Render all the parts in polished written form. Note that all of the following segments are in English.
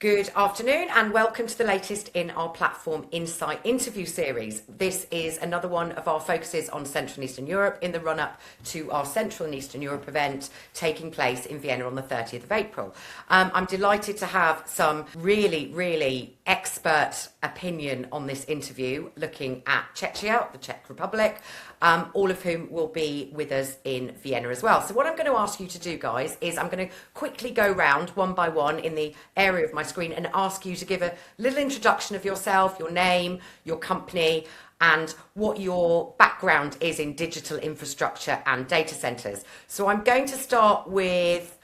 Good afternoon and welcome to the latest in our Platform Insight interview series. This is another one of our focuses on Central and Eastern Europe in the run-up to our Central and Eastern Europe event taking place in Vienna on the 30th of April. I'm delighted to have some really expert opinion on this interview looking at Czechia, the Czech Republic, all of whom will be with us in Vienna as well. So what I'm going to ask you to do, guys, is I'm going to quickly go round one by one in the area of my screen and ask you to give a little introduction of yourself, your name, your company, and what your background is in digital infrastructure and data centers. So I'm going to start with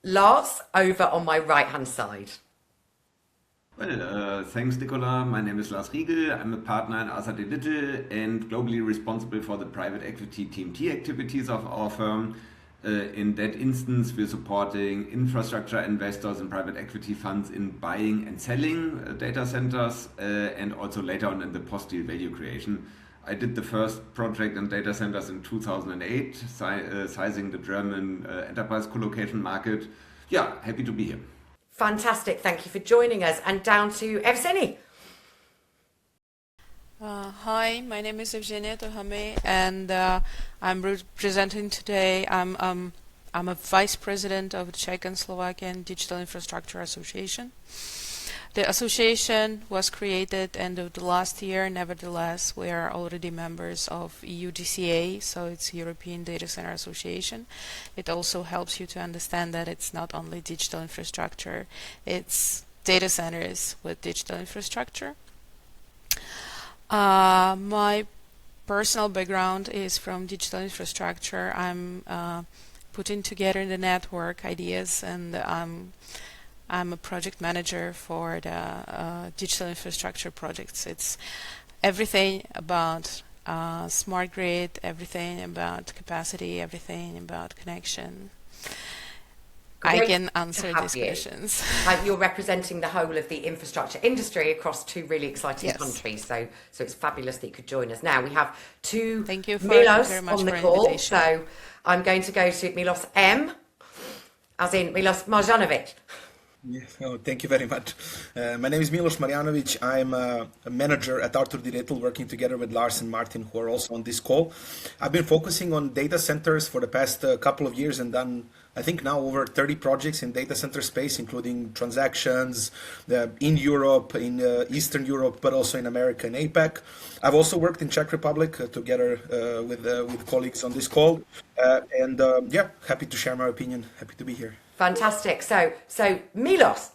Lars over on my right-hand side. Well, thanks, Nicola. My name is Lars Riegel. I'm a partner in Arthur D. Little and globally responsible for the private equity TMT activities of our firm. In that instance, we're supporting infrastructure investors and private equity funds in buying and selling data centers and also later on in the post-deal value creation. I did the first project in data centers in 2008, sizing the German enterprise colocation market. Yeah, happy to be here. Fantastic, thank you for joining us. And down to Evseny. Hi, my name is Evgenia Tohame, and I'm representing today. I'm a vice president of the Czech and Slovakian Digital Infrastructure Association. The association was created end of the last year. Nevertheless, we are already members of EU DCA, so it's European Data Center Association. It also helps you to understand that it's not only digital infrastructure, it's data centers with digital infrastructure. My personal background is from digital infrastructure. I'm putting together the network ideas, and I'm a project manager for the digital infrastructure projects. It's everything about smart grid, everything about capacity, everything about connection. Great I can answer these questions. You're representing the whole of the infrastructure industry across two really exciting Yes. countries, so it's fabulous that you could join us. Now we have two Thank you Milos very much on the for call, invitation. so I'm going to go to Milos M, as in Milos Marjanovic. Yeah, thank you very much. My name is Milos Marjanovic. I'm a manager at Arthur D. Little, working together with Lars and Martin, who are also on this call. I've been focusing on data centers for the past couple of years and done, I think now, over 30 projects in data center space, including transactions in Europe, in Eastern Europe, but also in America and APAC. I've also worked in Czech Republic together with colleagues on this call. Yeah, happy to share my opinion. Happy to be here. Fantastic. So Milos.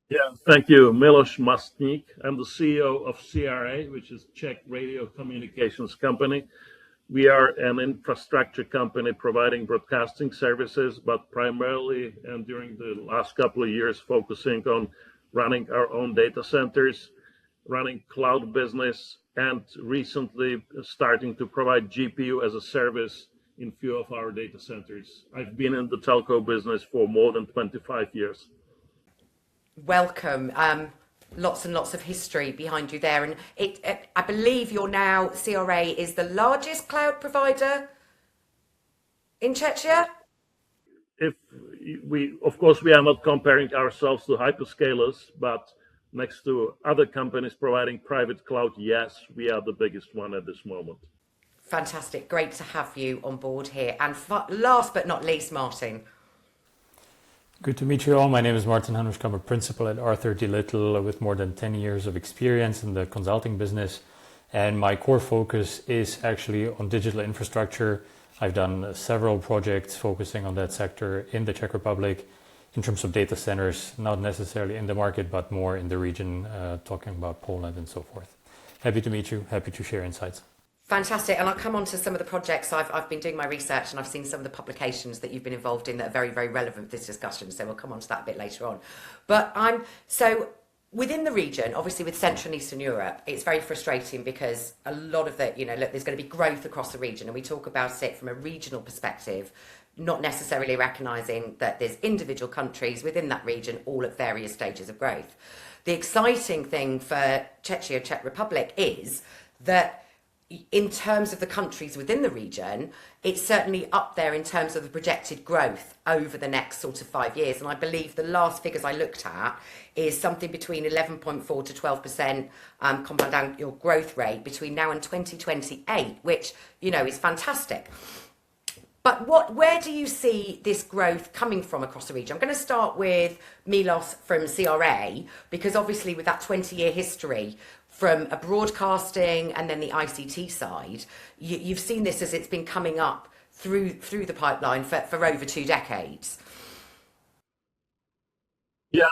Yeah, thank you. Milos Mastník. I'm the CEO of CRA, which is Czech Radio Communications Company. We are an infrastructure company providing broadcasting services, but primarily, and during the last couple of years, focusing on running our own data centers, running cloud business, and recently starting to provide GPU as a service in few of our data centers. I've been in the telco business for more than 25 years. Welcome. Lots and lots of history behind you there. And I believe you're now, CRA is the largest cloud provider in Czechia? Of course, we are not comparing ourselves to hyperscalers, but next to other companies providing private cloud, yes, we are the biggest one at this moment. Fantastic. Great to have you on board here. And last but not least, Martin. Good to meet you all. My name is Martin Hanuschka. I'm a principal at Arthur D. Little with more than 10 years of experience in the consulting business. And my core focus is actually on digital infrastructure. I've done several projects focusing on that sector in the Czech Republic in terms of data centers, not necessarily in the market, but more in the region, talking about Poland and so forth. Happy to meet you. Happy to share insights. Fantastic. And I'll come on to some of the projects. I've been doing my research and I've seen some of the publications that you've been involved in that are very relevant to this discussion. So we'll come on to that a bit later on. But so within the region, obviously with Central and Eastern Europe, it's very frustrating because a lot of the, look, there's going to be growth across the region and we talk about it from a regional perspective, not necessarily recognising that there's individual countries within that region all at various stages of growth. The exciting thing for Czechia, Czech Republic, is that in terms of the countries within the region, it's certainly up there in terms of the projected growth over the next sort of 5 years. And I believe the last figures I looked at is something between 11.4 to 12% compound annual growth rate between now and 2028, which, you know, is fantastic. But where do you see this growth coming from across the region? I'm going to start with Milos from CRA, because obviously with that 20-year history from a broadcasting and then the ICT side, you've seen this as it's been coming up through the pipeline for over 2 decades. Yeah,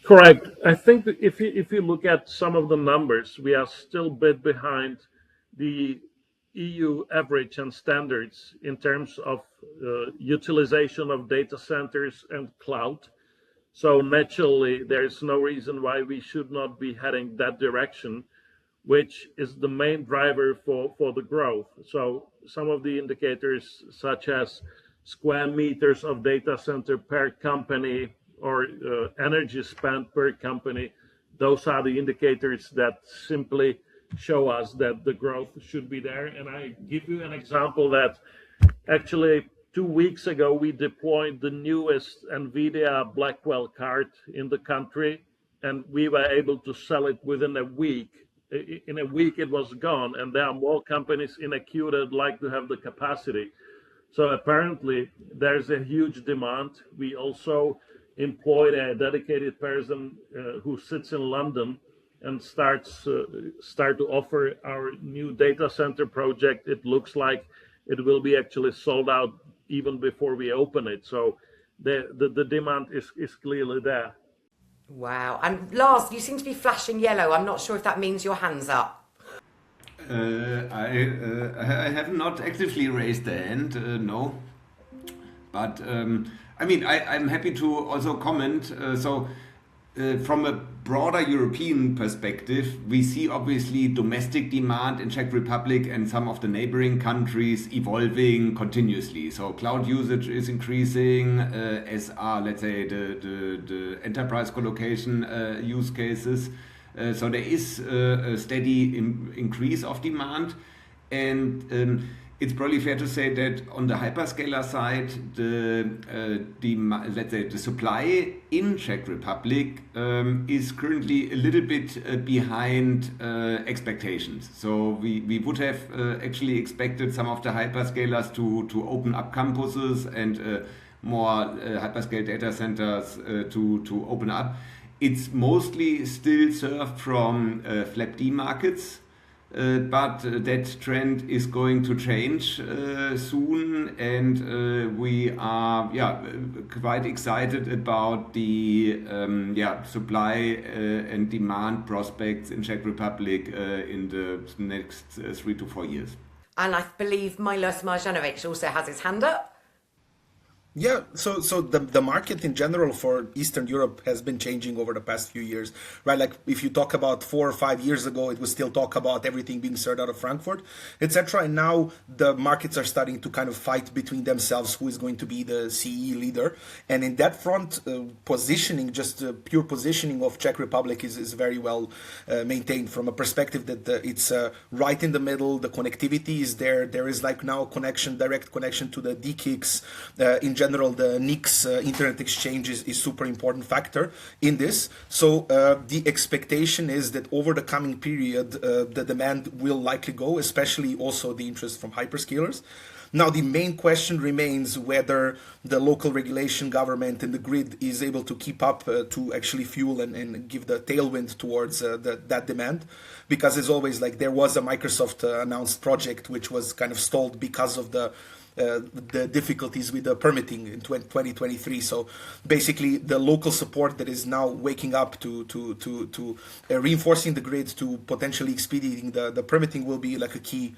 correct. I think that if you look at some of the numbers, we are still a bit behind the EU average and standards in terms of utilization of data centers and cloud. So naturally, there is no reason why we should not be heading that direction, which is the main driver for the growth. So some of the indicators, such as square meters of data center per company or energy spent per company, those are the indicators that simply show us that the growth should be there. And I give you an example that actually 2 weeks ago, we deployed the newest NVIDIA Blackwell card in the country, and we were able to sell it within a week. In a week, it was gone, and there are more companies in a queue that like to have the capacity. So apparently, there's a huge demand. We also employed a dedicated person who sits in London and start to offer our new data center project. It looks like it will be actually sold out even before we open it. So the demand is clearly there. Wow. And Lars, you seem to be flashing yellow. I'm not sure if that means your hand's up. I have not actively raised the hand, no. But I mean, I'm happy to also comment. From a broader European perspective, we see obviously domestic demand in Czech Republic and some of the neighboring countries evolving continuously. So cloud usage is increasing, as are, let's say, the enterprise colocation use cases. So there is a steady increase of demand, and it's probably fair to say that on the hyperscaler side, let's say the supply in Czech Republic is currently a little bit behind expectations. So we would have actually expected some of the hyperscalers to open up campuses and more hyperscale data centers to open up. It's mostly still served from FLAP-D markets. But that trend is going to change soon, and we are quite excited about the supply and demand prospects in Czech Republic in the next 3 to 4 years. And I believe Milos Marjanovic also has his hand up. Yeah, so the market in general for Eastern Europe has been changing over the past few years, right? Like if you talk about 4 or 5 years ago, it was still talk about everything being served out of Frankfurt, etc. And now the markets are starting to kind of fight between themselves who is going to be the CE leader. And in that front, positioning, just pure positioning of Czech Republic is very well maintained from a perspective that it's right in the middle. The connectivity is there. There is like now direct connection to the DKIX. In general, the NICS internet exchange is super important factor in this. So the expectation is that over the coming period, the demand will likely go, especially also the interest from hyperscalers. Now, the main question remains whether the local regulation government and the grid is able to keep up to actually fuel and give the tailwind towards that demand. Because as always, like there was a Microsoft announced project which was kind of stalled because of the difficulties with the permitting in 2023. So basically the local support that is now waking up to reinforcing the grid to potentially expediting the permitting will be like a key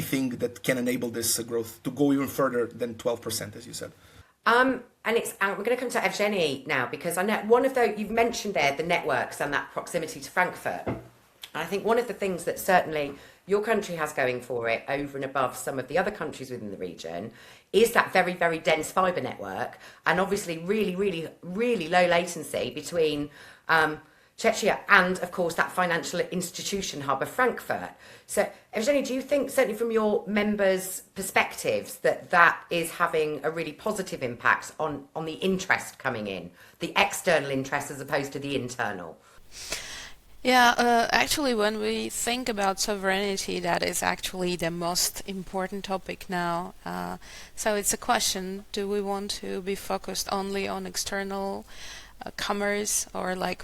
thing that can enable this growth to go even further than 12%, as you said. And we're going to come to Evgeny now, because I know one of those you've mentioned there, the networks and that proximity to Frankfurt. And I think one of the things that certainly your country has going for it over and above some of the other countries within the region is that very, very dense fibre network, and obviously really, really, really low latency between Czechia, and of course that financial institution hub of Frankfurt. So, Evgeny, do you think, certainly from your members' perspectives, that is having a really positive impact on the interest coming in, the external interest as opposed to the internal? Yeah, actually, when we think about sovereignty, that is actually the most important topic now. So it's a question: do we want to be focused only on external commerce, or like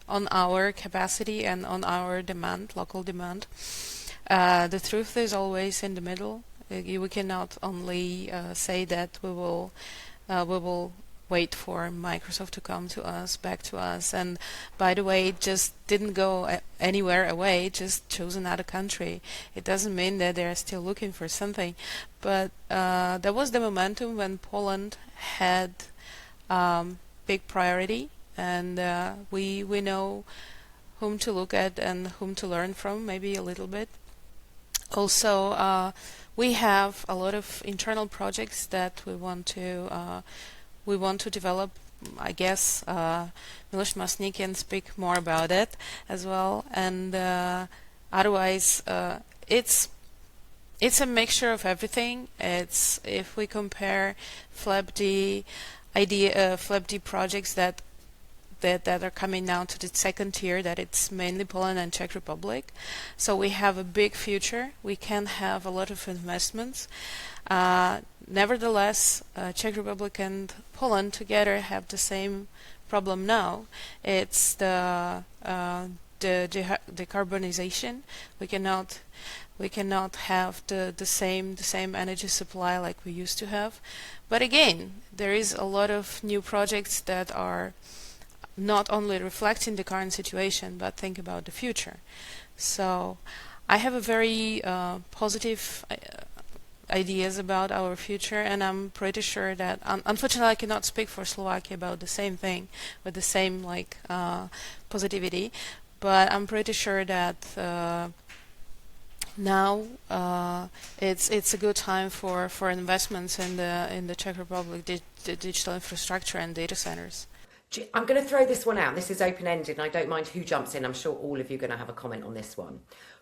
on our capacity and on our demand, local demand? The truth is always in the middle. We cannot only say that we will wait for Microsoft to come back to us. And by the way, it just didn't go anywhere away, just chose another country. It doesn't mean that they're still looking for something. But there was the momentum when Poland had big priority, and we know whom to look at and whom to learn from, maybe a little bit. Also, we have a lot of internal projects that we want to develop. I guess Miloš Masník can speak more about it as well. And otherwise, it's a mixture of everything. It's, if we compare FLAPD projects that are coming now to the second tier, that it's mainly Poland and Czech Republic. So we have a big future. We can have a lot of investments. Nevertheless, Czech Republic and Poland together have the same problem now. It's the decarbonization. We cannot have the same energy supply like we used to have. But again, there is a lot of new projects that are not only reflecting the current situation, but think about the future. So I have a very positive ideas about our future, and I'm pretty sure that, unfortunately I cannot speak for Slovakia about the same thing, with the same positivity, but I'm pretty sure that now it's a good time for investments in the Czech Republic, the digital infrastructure and data centers. I'm going to throw this one out. This is open-ended, and I don't mind who jumps in. I'm sure all of you are going to have a comment on this one.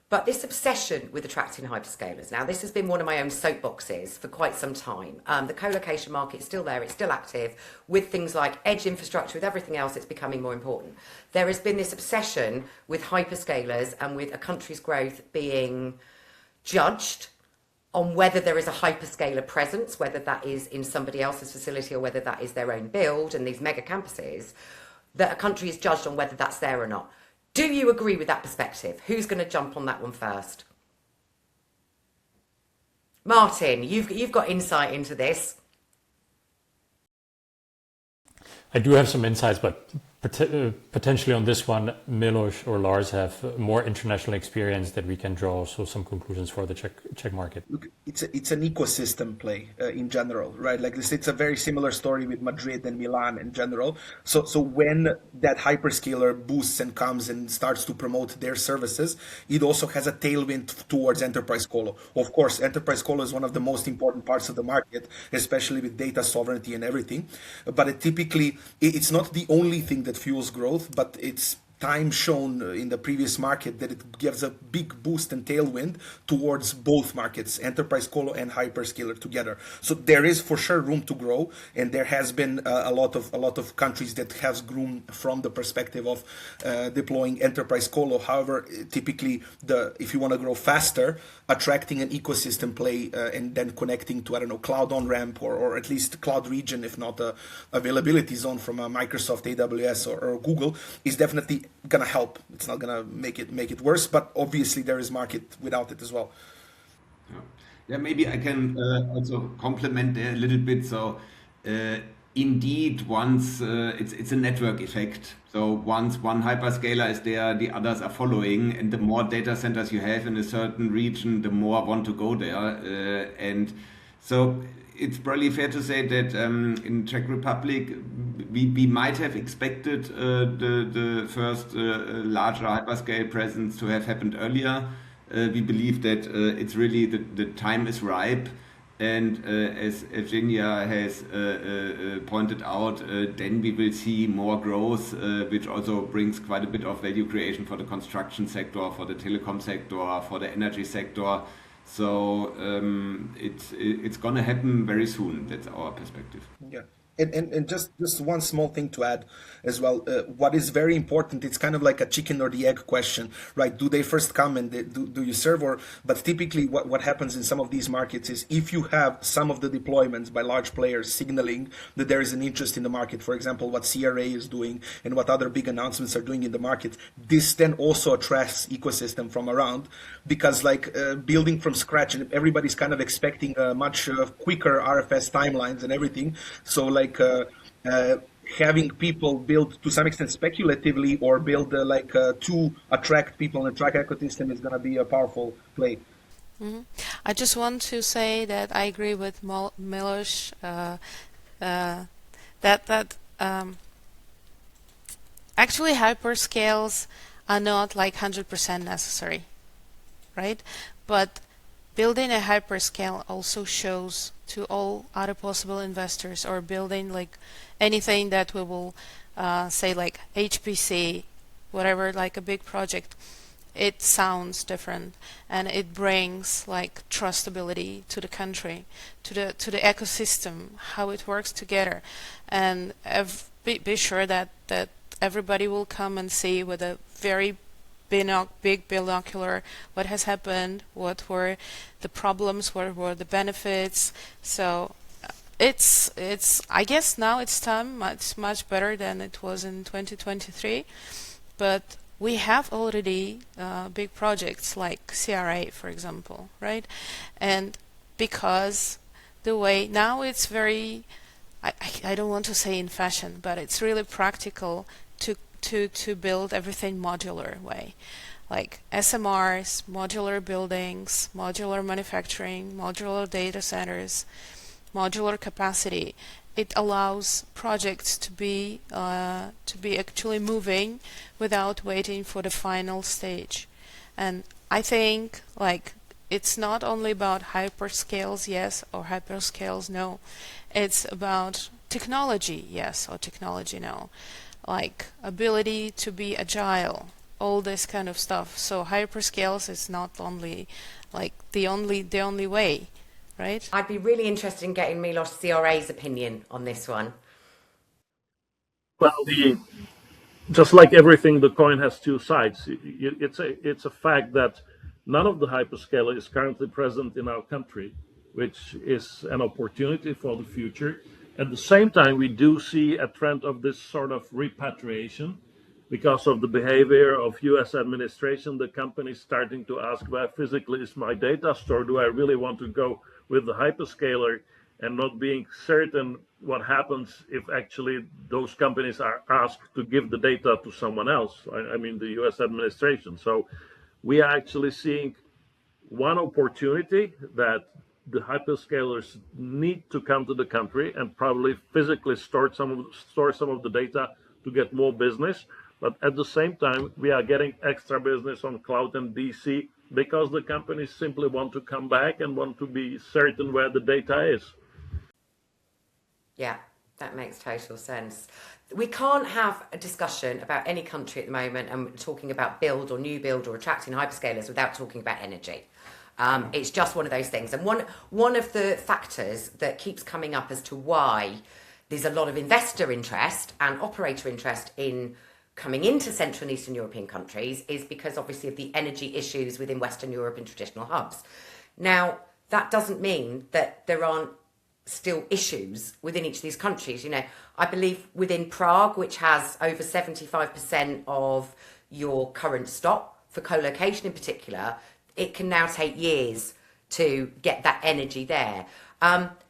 But this obsession with attracting hyperscalers, now this has been one of my own soapboxes for quite some time. The co-location market is still there, it's still active. With things like edge infrastructure, with everything else, it's becoming more important. There has been this obsession with hyperscalers and with a country's growth being judged on whether there is a hyperscaler presence, whether that is in somebody else's facility or whether that is their own build, and these mega campuses, that a country is judged on whether that's there or not. Do you agree with that perspective? Who's going to jump on that one first? Martin, you've got insight into this. I do have some insights, but potentially on this one, Miloš or Lars have more international experience that we can draw also some conclusions for the Czech market. Look, it's an ecosystem play in general, right? Like this, it's a very similar story with Madrid and Milan in general. So when that hyperscaler boosts and comes and starts to promote their services, it also has a tailwind towards enterprise colo. Of course, enterprise colo is one of the most important parts of the market, especially with data sovereignty and everything. But it's not the only thing that fuels growth, but it's time shown in the previous market that it gives a big boost and tailwind towards both markets, enterprise colo and hyperscaler together. So there is for sure room to grow, and there has been a lot of countries that has grown from the perspective of deploying enterprise colo. However, typically if you want to grow faster, attracting an ecosystem play and then connecting to, I don't know, cloud on-ramp or at least cloud region, if not a availability zone from a Microsoft, AWS or Google, is definitely gonna help. It's not gonna make it worse, but obviously there is market without it as well. Yeah, maybe I can also complement there a little bit. So indeed, once it's a network effect. So once one hyperscaler is there, the others are following, and the more data centers you have in a certain region, the more want to go there. And so it's probably fair to say that in Czech Republic, we might have expected the first larger hyperscale presence to have happened earlier. We believe that it's really the time is ripe. And as Evgenia has pointed out, then we will see more growth, which also brings quite a bit of value creation for the construction sector, for the telecom sector, for the energy sector. So it's going to happen very soon. That's our perspective. Yeah. And just one small thing to add as well. What is very important, it's kind of like a chicken or the egg question, right? Do they first come and do you serve? But typically what happens in some of these markets is if you have some of the deployments by large players signaling that there is an interest in the market, for example, what CRA is doing and what other big announcements are doing in the market, this then also attracts ecosystem from around, because like building from scratch, and everybody's kind of expecting much quicker RFS timelines and everything. So like having people build to some extent speculatively or build to attract people and attract ecosystem is going to be a powerful play. Mm-hmm. I just want to say that I agree with Milos that actually hyperscales are not like 100% necessary, right? But building a hyperscale also shows to all other possible investors, or building like anything that we will say like HPC, whatever, like a big project, it sounds different and it brings like trustability to the country, to the ecosystem, how it works together, and be sure that everybody will come and see with a very big binocular what has happened, what were the problems, what were the benefits. So it's I guess now it's time, much better than it was in 2023, but we have already big projects like CRA, for example, right? And because the way now it's very, I don't want to say in fashion, but it's really practical to build everything modular way, like SMRs, modular buildings, modular manufacturing, modular data centers, modular capacity. It allows projects to be actually moving without waiting for the final stage. And I think like it's not only about hyperscales, yes, or hyperscales, no. It's about technology, yes, or technology, no. Like ability to be agile, all this kind of stuff. So hyperscales is not only like the only way, right? I'd be really interested in getting Milos CRA's opinion on this one. Well, just like everything, the coin has two sides. It's a fact that none of the hyperscaler is currently present in our country, which is an opportunity for the future. At the same time, we do see a trend of this sort of repatriation because of the behavior of US administration. The companies starting to ask, where physically is my data store? Do I really want to go with the hyperscaler, and not being certain what happens if actually those companies are asked to give the data to someone else? I mean, the US administration. So we are actually seeing one opportunity that the hyperscalers need to come to the country and probably physically store some of the data to get more business. But at the same time, we are getting extra business on cloud and DC because the companies simply want to come back and want to be certain where the data is. Yeah, that makes total sense. We can't have a discussion about any country at the moment and talking about build or new build or attracting hyperscalers without talking about energy. It's just one of those things. And one of the factors that keeps coming up as to why there's a lot of investor interest and operator interest in coming into Central and Eastern European countries is because obviously of the energy issues within Western Europe and traditional hubs. Now, that doesn't mean that there aren't still issues within each of these countries. You know, I believe within Prague, which has over 75% of your current stock for co-location in particular, it can now take years to get that energy there.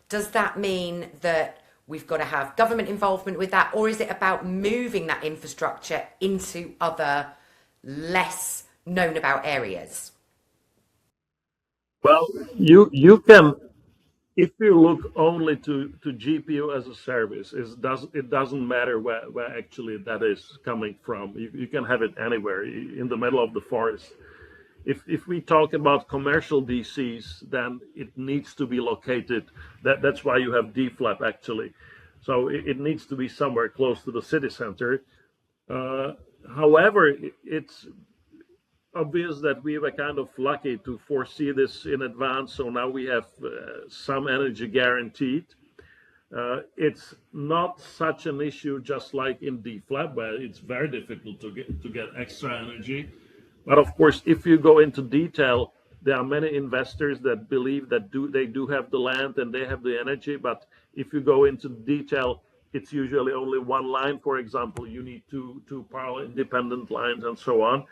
Does that mean that we've got to have government involvement with that, or is it about moving that infrastructure into other less known about areas? Well, you can, if you look only to GPU as a service, it doesn't matter where actually that is coming from. You can have it anywhere in the middle of the forest. If we talk about commercial DCs, then it needs to be located. That's why you have DFLAP actually. So it needs to be somewhere close to the city center. However, it's obvious that we were kind of lucky to foresee this in advance. So now we have some energy guaranteed. It's not such an issue just like in DFLAP, where it's very difficult to get extra energy. But of course, if you go into detail, there are many investors that believe that they do have the land and they have the energy. But if you go into detail, it's usually only one line. For example, you need two parallel independent lines and so on.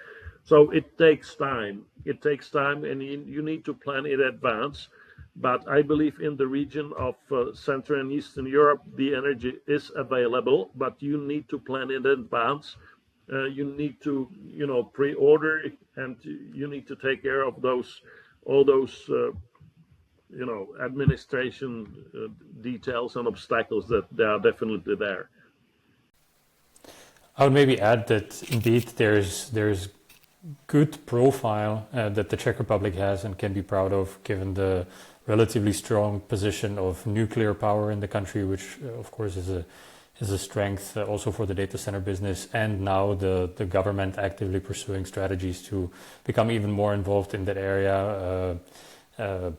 So it takes time. It takes time, and you need to plan in advance. But I believe in the region of Central and Eastern Europe, the energy is available, but you need to plan in advance. You need to, pre-order, and you need to take care of all those, administration details and obstacles that they are definitely there. I would maybe add that indeed there's good profile that the Czech Republic has and can be proud of, given the relatively strong position of nuclear power in the country, which of course is a strength also for the data center business, and now the government actively pursuing strategies to become even more involved in that area,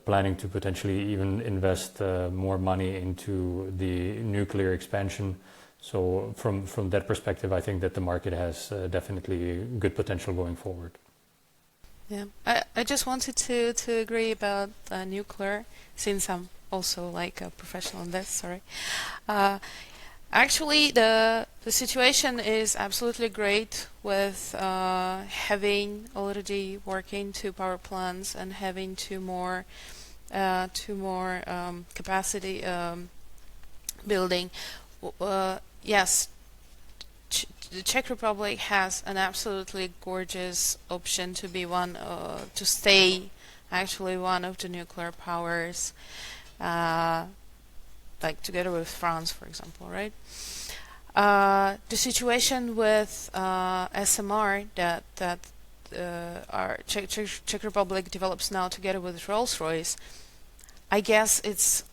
planning to potentially even invest more money into the nuclear expansion. So from that perspective, I think that the market has definitely good potential going forward. Yeah, I just wanted to agree about nuclear, since I'm also like a professional in this. Sorry. Actually, the situation is absolutely great with having already working 2 power plants and having two more capacity building. Yes, the Czech Republic has an absolutely gorgeous option to be to stay actually one of the nuclear powers, like together with France, for example, right? The situation with SMR that our Czech Republic develops now together with Rolls-Royce, I guess it's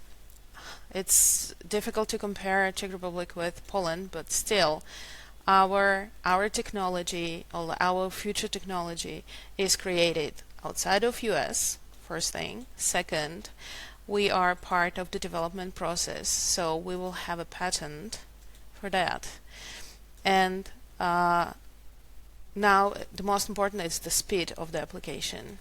difficult to compare Czech Republic with Poland, but still, our technology, our future technology, is created outside of US. First thing. Second, we are part of the development process, so we will have a patent for that. And now the most important is the speed of the application.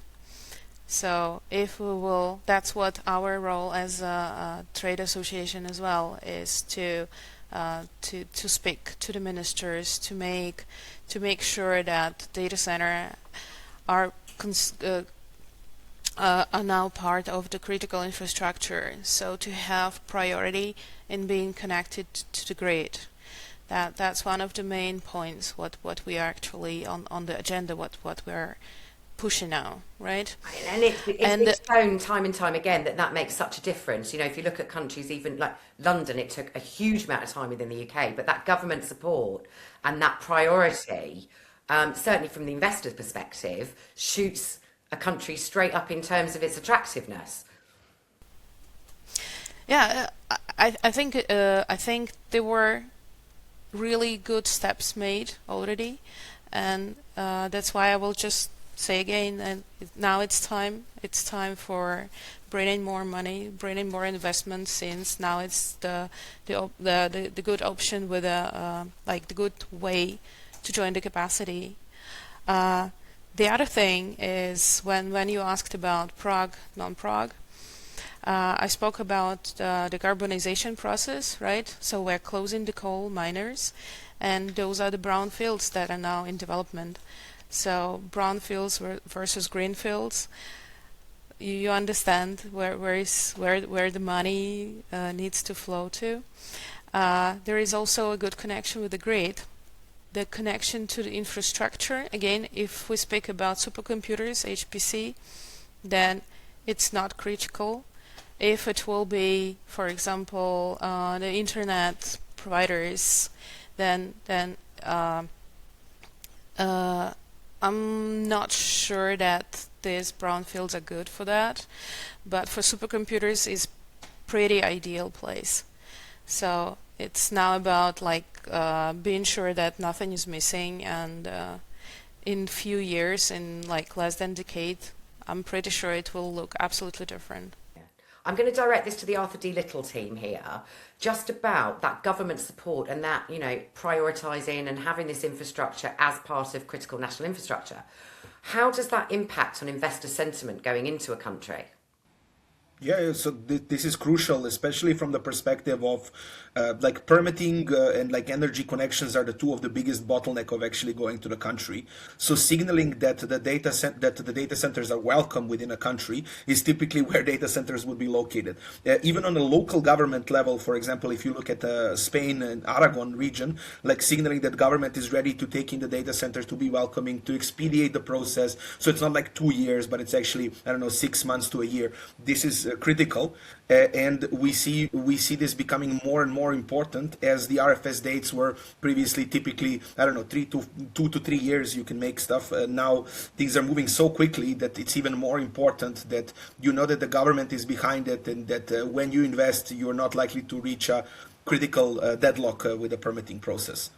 So if we will, that's what our role as a trade association as well is, to speak to the ministers, to make sure that data center are now part of the critical infrastructure. So to have priority in being connected to the grid. That's one of the main points. What we are actually on the agenda. What we're pushing now, right? And it's shown time and time again that makes such a difference. If you look at countries, even like London, it took a huge amount of time within the UK, but that government support and that priority, certainly from the investor's perspective, shoots a country straight up in terms of its attractiveness. Yeah, I think there were really good steps made already, and that's why I will just say again, and now it's time for bringing more money, bringing more investment, since now it's the good option with like the good way to join the capacity. The other thing is when you asked about Prague, non-Prague, I spoke about the decarbonization process, right? So we're closing the coal miners, and those are the brown fields that are now in development. So brownfields versus greenfields. You understand where the money needs to flow to. There is also a good connection with the grid. The connection to the infrastructure. Again, if we speak about supercomputers, HPC, then it's not critical. If it will be, for example, the internet providers, then I'm not sure that these brownfields are good for that, but for supercomputers is pretty ideal place. So it's now about like being sure that nothing is missing, and in few years, in like less than a decade, I'm pretty sure it will look absolutely different. I'm going to direct this to the Arthur D. Little team here, just about that government support and that, you know, prioritising and having this infrastructure as part of critical national infrastructure. How does that impact on investor sentiment going into a country? Yeah, so this is crucial, especially from the perspective of like permitting and like energy connections are the two of the biggest bottleneck of actually going to the country. So signaling that the data centers are welcome within a country is typically where data centers would be located. Even on a local government level, for example, if you look at Spain and Aragon region, like signaling that government is ready to take in the data centers, to be welcoming, to expedite the process. So it's not like 2 years, but it's actually, I don't know, 6 months to a year. This is critical, and we see this becoming more and more important as the RFS dates were previously typically, I don't know, 2 to 3 years you can make stuff. Now things are moving so quickly that it's even more important that you know that the government is behind it, and that when you invest, you're not likely to reach a critical deadlock with the permitting process.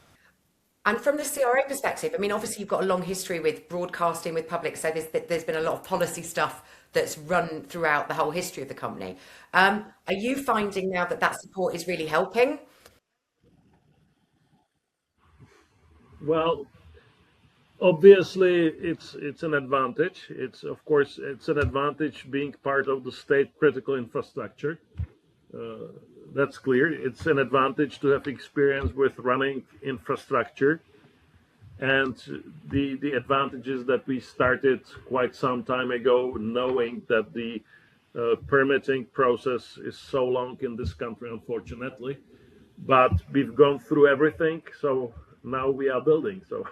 And from the CRA perspective, I mean, obviously you've got a long history with broadcasting, with public, so there's been a lot of policy stuff that's run throughout the whole history of the company. Are you finding now that that support is really helping? Well, obviously, it's an advantage. It's of course it's an advantage being part of the state critical infrastructure. That's clear. It's an advantage to have experience with running infrastructure, and the advantage is that we started quite some time ago, knowing that the permitting process is so long in this country, unfortunately. But we've gone through everything, so now we are building. So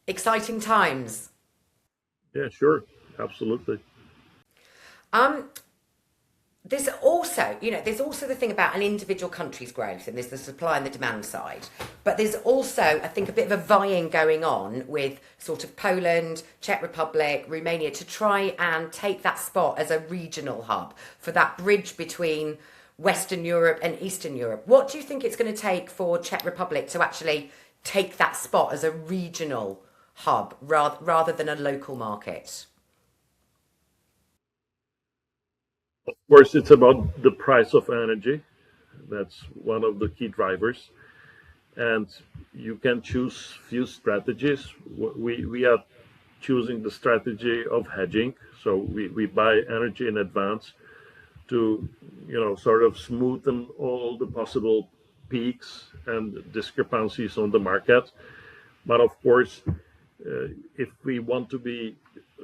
Exciting times. yeah, sure, absolutely. There's also, you know, there's also the thing about an individual country's growth, and there's the supply and the demand side. But there's also, I think, a bit of a vying going on with sort of Poland, Czech Republic, Romania to try and take that spot as a regional hub for that bridge between Western Europe and Eastern Europe. What do you think it's going to take for Czech Republic to actually take that spot as a regional hub rather than a local market? Of course, it's about the price of energy. That's one of the key drivers. And you can choose few strategies. We are choosing the strategy of hedging. So we buy energy in advance to, you know, sort of smoothen all the possible peaks and discrepancies on the market. But of course, if we want to be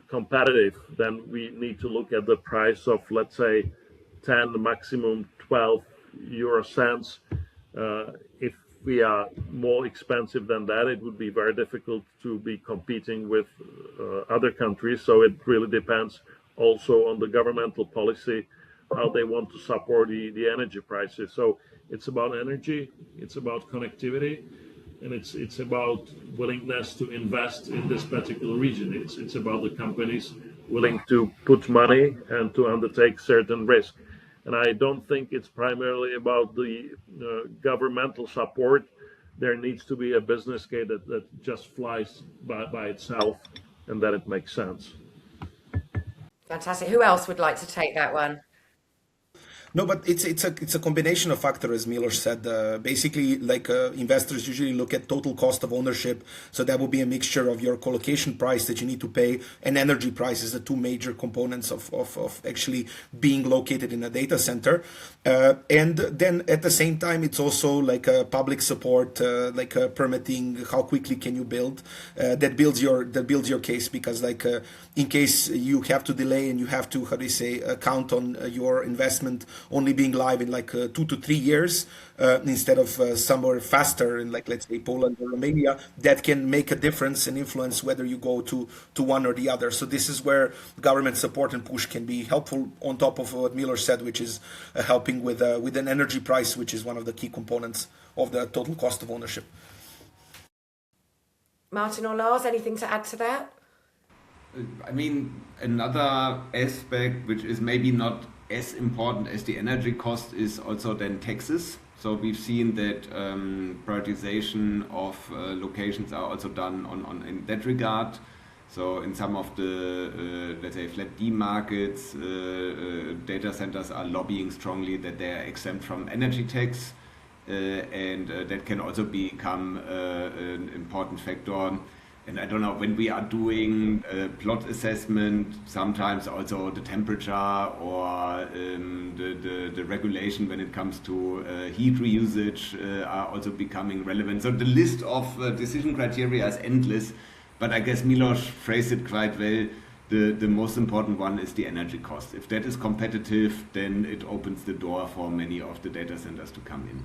competitive, then we need to look at the price of, let's say, 10, maximum 12 euro cents. If we are more expensive than that, it would be very difficult to be competing with other countries. So it really depends also on the governmental policy, how they want to support the energy prices. So it's about energy, it's about connectivity, and it's about willingness to invest in this particular region. It's about the companies willing to put money and to undertake certain risk. And I don't think it's primarily about the governmental support. There needs to be a business case that just flies by itself, and that it makes sense. Fantastic. Who else would like to take that one? No, but it's a combination of factors, as Milos said. Basically, like investors usually look at total cost of ownership. So that will be a mixture of your colocation price that you need to pay and energy prices, the two major components of actually being located in a data center. And then at the same time, it's also like a public support, like permitting. How quickly can you build? That builds your case, because like in case you have to delay and you have to, how do you say, count on your investment only being live in like 2 to 3 years instead of somewhere faster in, like, let's say, Poland or Romania, that can make a difference and influence whether you go to one or the other. So this is where government support and push can be helpful, on top of what Milos said, which is helping with an energy price, which is one of the key components of the total cost of ownership. Martin or Lars, anything to add to that? I mean, another aspect which is maybe not as important as the energy cost is also then taxes. So we've seen that prioritization of locations are also done in that regard. So in some of the, let's say, flat D markets, data centers are lobbying strongly that they are exempt from energy tax. And that can also become an important factor. And I don't know, when we are doing plot assessment, sometimes also the temperature or the regulation when it comes to heat reusage are also becoming relevant. So the list of decision criteria is endless, but I guess Milos phrased it quite well. The most important one is the energy cost. If that is competitive, then it opens the door for many of the data centers to come in.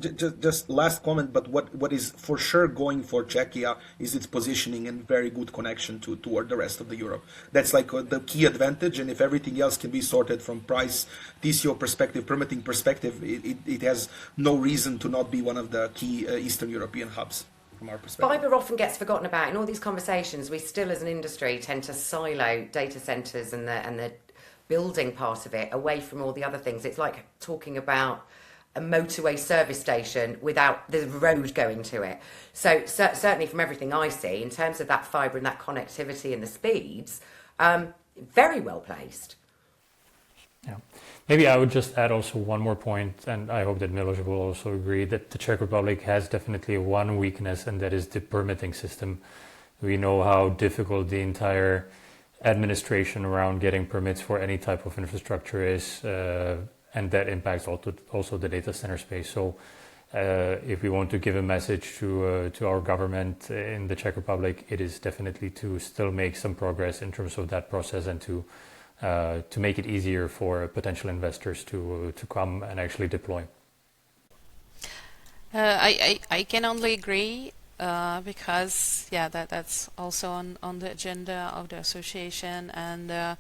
Just last comment, but what is for sure going for Czechia is its positioning and very good connection toward the rest of the Europe. That's like the key advantage, and if everything else can be sorted from price, TCO perspective, permitting perspective, it has no reason to not be one of the key Eastern European hubs from our perspective. Fibre often gets forgotten about in all these conversations. We still, as an industry, tend to silo data centres and the building part of it away from all the other things. It's like talking about a motorway service station without the road going to it. So certainly from everything I see, in terms of that fibre and that connectivity and the speeds, very well placed. Yeah. Maybe I would just add also one more point, and I hope that Milos will also agree, that the Czech Republic has definitely one weakness, and that is the permitting system. We know how difficult the entire administration around getting permits for any type of infrastructure is, and that impacts also the data center space. So if we want to give a message to our government in the Czech Republic, it is definitely to still make some progress in terms of that process and to make it easier for potential investors to come and actually deploy. I can only agree because that's also on the agenda of the association, and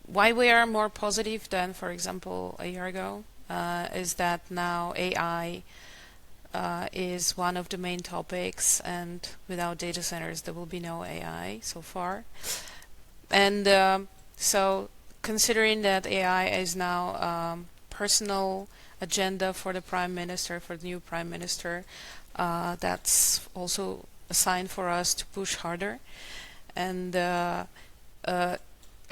why we are more positive than, for example, a year ago is that now AI is one of the main topics, and without data centers there will be no AI so far. And so considering that AI is now personal agenda for the Prime Minister, for the new Prime Minister, that's also a sign for us to push harder. And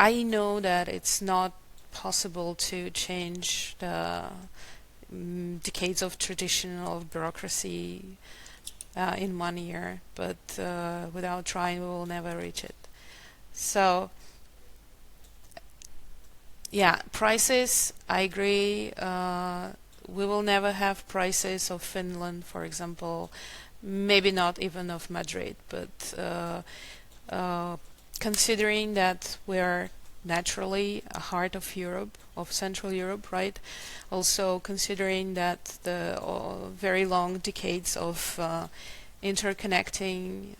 I know that it's not possible to change the decades of traditional bureaucracy in 1 year, but without trying we will never reach it. So yeah, prices, I agree, we will never have prices of Finland, for example, maybe not even of Madrid, but considering that we are naturally a heart of Europe, of Central Europe, right? Also considering that the very long decades of interconnecting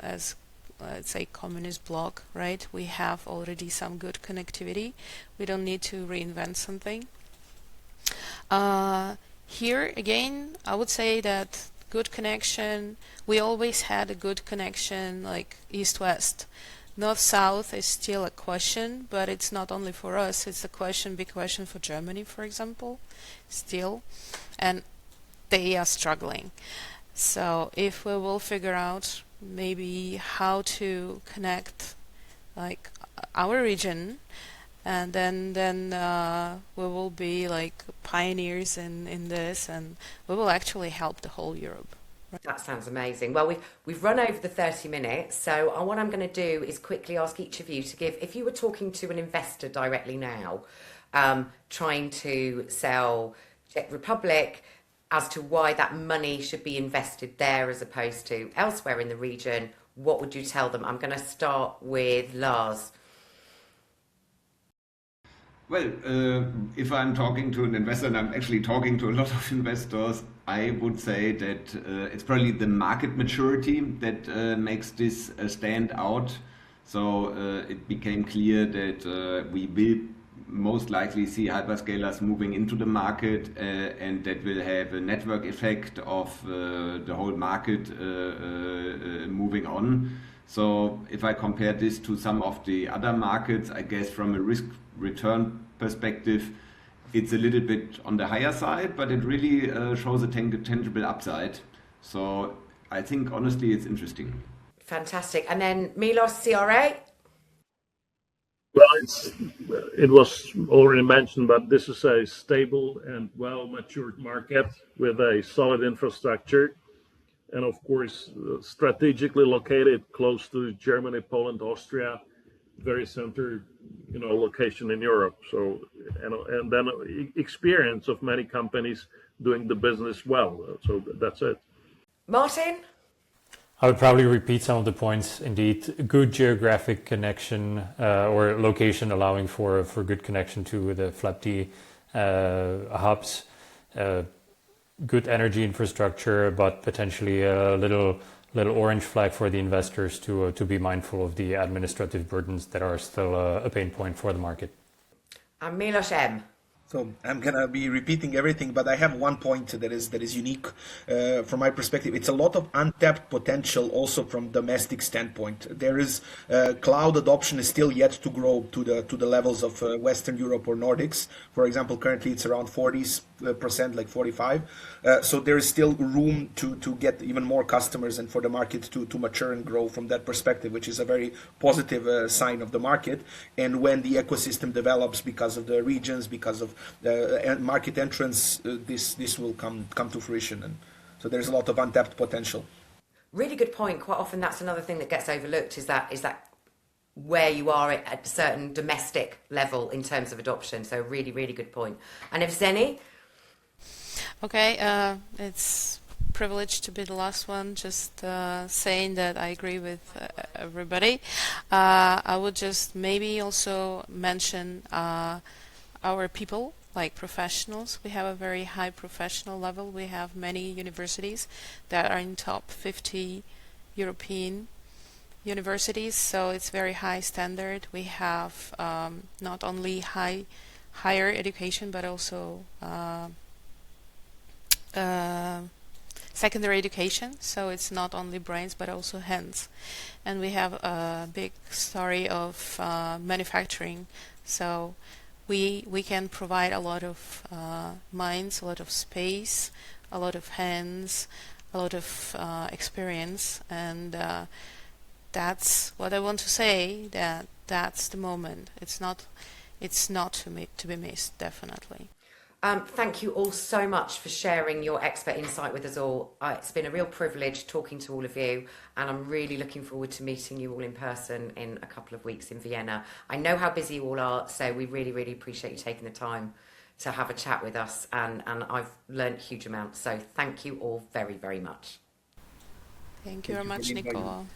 as, let's say, communist bloc, right? We have already some good connectivity. We don't need to reinvent something. Here, again, I would say that good connection, we always had a good connection, like east-west. North-south is still a question, but it's not only for us, it's a big question for Germany, for example, still, and they are struggling. So if we will figure out maybe how to connect like our region, and then we will be like pioneers in this, and we will actually help the whole Europe. That sounds amazing. Well, we've run over the 30 minutes, so what I'm going to do is quickly ask each of you to give, if you were talking to an investor directly now, trying to sell Czech Republic, as to why that money should be invested there as opposed to elsewhere in the region, what would you tell them? I'm going to start with Lars. Well, if I'm talking to an investor, and I'm actually talking to a lot of investors, I would say that it's probably the market maturity that makes this stand out. So it became clear that we will most likely see hyperscalers moving into the market, and that will have a network effect of the whole market moving on. So if I compare this to some of the other markets, I guess from a risk return perspective, it's a little bit on the higher side, but it really shows a tangible upside. So I think honestly it's interesting. Fantastic. And then Milos, CRA? Well, it was already mentioned, but this is a stable and well-matured market with a solid infrastructure, and of course, strategically located close to Germany, Poland, Austria, very center, location in Europe. So, and then experience of many companies doing the business well. So that's it. Martin? I would probably repeat some of the points. Indeed, good geographic connection or location allowing for good connection to the FLAP-D hubs. Good energy infrastructure, but potentially a little orange flag for the investors to be mindful of the administrative burdens that are still a pain point for the market. And Milos M. So I'm gonna be repeating everything, but I have one point that is unique from my perspective. It's a lot of untapped potential also from domestic standpoint. There is cloud adoption is still yet to grow to the levels of Western Europe or Nordics. For example, currently it's around 40%, like 45. So there is still room to get even more customers and for the market to mature and grow from that perspective, which is a very positive sign of the market. And when the ecosystem develops because of the regions, because of market entrance, this will come to fruition, and so there's a lot of untapped potential. Really good point. Quite often that's another thing that gets overlooked is that where you are at a certain domestic level in terms of adoption. So really, really good point. And if Zeni? Okay, it's privileged to be the last one, just saying that I agree with everybody. I would just maybe also mention our people, like professionals. We have a very high professional level. We have many universities that are in top 50 European universities, so it's very high standard. We have not only higher education, but also secondary education, so it's not only brains but also hands. And we have a big story of manufacturing, so we can provide a lot of minds, a lot of space, a lot of hands, a lot of experience, and that's what I want to say, that's the moment. It's not to be missed, definitely. Thank you all so much for sharing your expert insight with us all. It's been a real privilege talking to all of you, and I'm really looking forward to meeting you all in person in a couple of weeks in Vienna. I know how busy you all are, so we really, really appreciate you taking the time to have a chat with us, and I've learned a huge amount. So thank you all very, very much. Thank you very much, Nicola.